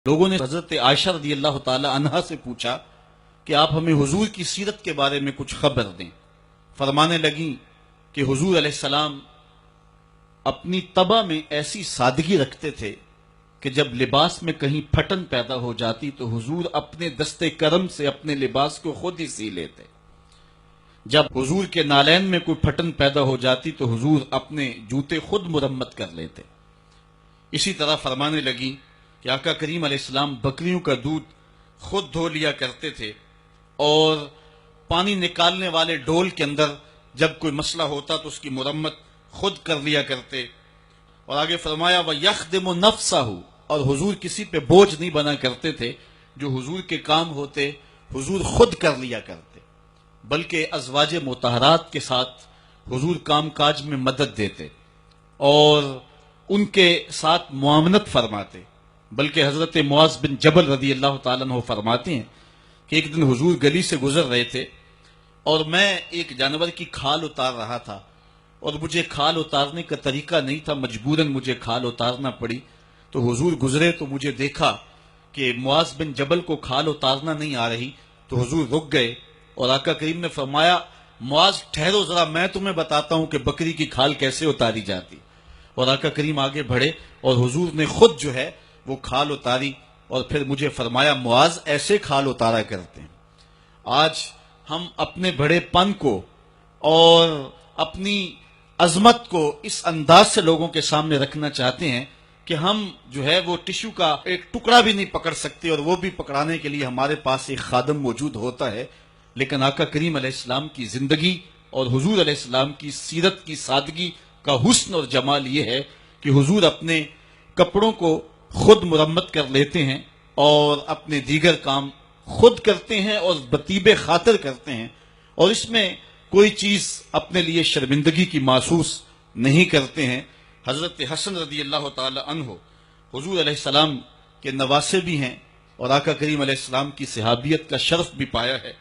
لوگوں نے حضرت عائشہ رضی اللہ تعالی عنہا سے پوچھا کہ آپ ہمیں حضور کی سیرت کے بارے میں کچھ خبر دیں۔ فرمانے لگیں کہ حضور علیہ السلام اپنی طبع میں ایسی سادگی رکھتے تھے کہ جب لباس میں کہیں پھٹن پیدا ہو جاتی تو حضور اپنے دست کرم سے اپنے لباس کو خود ہی سی لیتے۔ جب حضور کے نالین میں کوئی پھٹن پیدا ہو جاتی تو حضور اپنے جوتے خود مرمت کر لیتے۔ اسی طرح فرمانے لگی کہ آقا کریم علیہ السلام بکریوں کا دودھ خود دھو لیا کرتے تھے اور پانی نکالنے والے ڈول کے اندر جب کوئی مسئلہ ہوتا تو اس کی مرمت خود کر لیا کرتے۔ اور آگے فرمایا وَيَخْدِمُ نَفْسَهُ، اور حضور کسی پہ بوجھ نہیں بنا کرتے تھے، جو حضور کے کام ہوتے حضور خود کر لیا کرتے، بلکہ ازواج مطہرات کے ساتھ حضور کام کاج میں مدد دیتے اور ان کے ساتھ معاونت فرماتے۔ بلکہ حضرت معاذ بن جبل رضی اللہ تعالیٰ عنہ فرماتے ہیں کہ ایک دن حضور گلی سے گزر رہے تھے اور میں ایک جانور کی کھال اتار رہا تھا اور مجھے کھال اتارنے کا طریقہ نہیں تھا، مجبوراً مجھے کھال اتارنا پڑی۔ تو حضور گزرے تو مجھے دیکھا کہ معاذ بن جبل کو کھال اتارنا نہیں آ رہی، تو حضور رک گئے اور آقا کریم نے فرمایا معاذ ٹھہرو ذرا، میں تمہیں بتاتا ہوں کہ بکری کی کھال کیسے اتاری جاتی۔ اور آقا کریم آگے بڑھے اور حضور نے خود جو ہے وہ کھال اتاری اور پھر مجھے فرمایا معاذ ایسے کھال اتارا کرتے ہیں۔ آج ہم اپنے بڑے پن کو اور اپنی عظمت کو اس انداز سے لوگوں کے سامنے رکھنا چاہتے ہیں کہ ہم جو ہے وہ ٹشو کا ایک ٹکڑا بھی نہیں پکڑ سکتے، اور وہ بھی پکڑانے کے لیے ہمارے پاس ایک خادم موجود ہوتا ہے۔ لیکن آقا کریم علیہ السلام کی زندگی اور حضور علیہ السلام کی سیرت کی سادگی کا حسن اور جمال یہ ہے کہ حضور اپنے کپڑوں کو خود مرمت کر لیتے ہیں اور اپنے دیگر کام خود کرتے ہیں اور بطیب خاطر کرتے ہیں، اور اس میں کوئی چیز اپنے لیے شرمندگی کی محسوس نہیں کرتے ہیں۔ حضرت حسن رضی اللہ تعالی عنہ حضور علیہ السلام کے نواسے بھی ہیں اور آقا کریم علیہ السلام کی صحابیت کا شرف بھی پایا ہے۔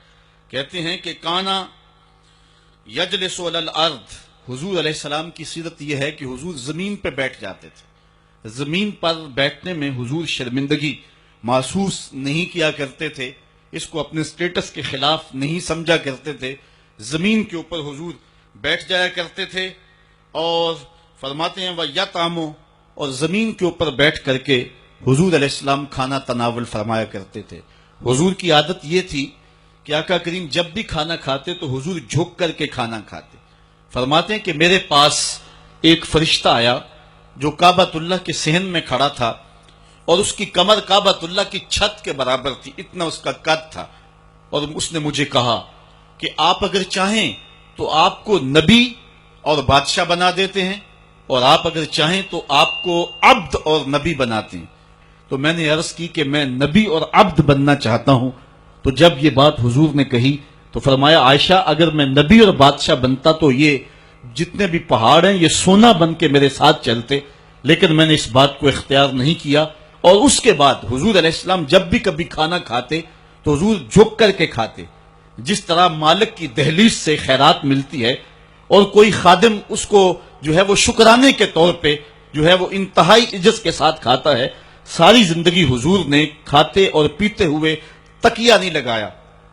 کہتے ہیں کہ کانا یجلس علی الارض، حضور علیہ السلام کی سیرت یہ ہے کہ حضور زمین پہ بیٹھ جاتے تھے۔ زمین پر بیٹھنے میں حضور شرمندگی محسوس نہیں کیا کرتے تھے، اس کو اپنے سٹیٹس کے خلاف نہیں سمجھا کرتے تھے۔ زمین کے اوپر حضور بیٹھ جایا کرتے تھے اور فرماتے ہیں وَيَطْعَمُ، اور زمین کے اوپر بیٹھ کر کے حضور علیہ السلام کھانا تناول فرمایا کرتے تھے۔ حضور کی عادت یہ تھی کہ آقا کریم جب بھی کھانا کھاتے تو حضور جھک کر کے کھانا کھاتے۔ فرماتے ہیں کہ میرے پاس ایک فرشتہ آیا جو کعبۃ اللہ کے صحن میں کھڑا تھا اور اس کی کمر کعبۃ اللہ کی چھت کے برابر تھی، اتنا اس کا قد تھا، اور اس نے مجھے کہا کہ آپ اگر چاہیں تو آپ کو نبی اور بادشاہ بنا دیتے ہیں، اور آپ اگر چاہیں تو آپ کو عبد اور نبی بناتے ہیں۔ تو میں نے عرض کی کہ میں نبی اور عبد بننا چاہتا ہوں۔ تو جب یہ بات حضور نے کہی تو فرمایا عائشہ اگر میں نبی اور بادشاہ بنتا تو یہ جتنے بھی پہاڑ ہیں یہ سونا بن کے میرے ساتھ چلتے، لیکن میں نے اس بات کو اختیار نہیں کیا۔ اور اس کے بعد حضور علیہ السلام جب بھی کبھی کھانا کھاتے تو حضور جھک کر کے کھاتے، جس طرح مالک کی دہلیز سے خیرات ملتی ہے اور کوئی خادم اس کو جو ہے وہ شکرانے کے طور پہ جو ہے وہ انتہائی عزت کے ساتھ کھاتا ہے۔ ساری زندگی حضور نے کھاتے اور پیتے ہوئے تکیہ نہیں لگایا،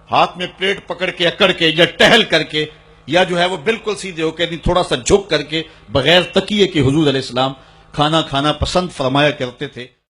ہاتھ میں پلیٹ پکڑ کے اکڑ کے یا ٹہل کر کے یا جو ہے وہ بالکل سیدھے ہو کے نہیں، تھوڑا سا جھک کر کے بغیر تکیے کے حضور علیہ السلام کھانا کھانا پسند فرمایا کرتے تھے۔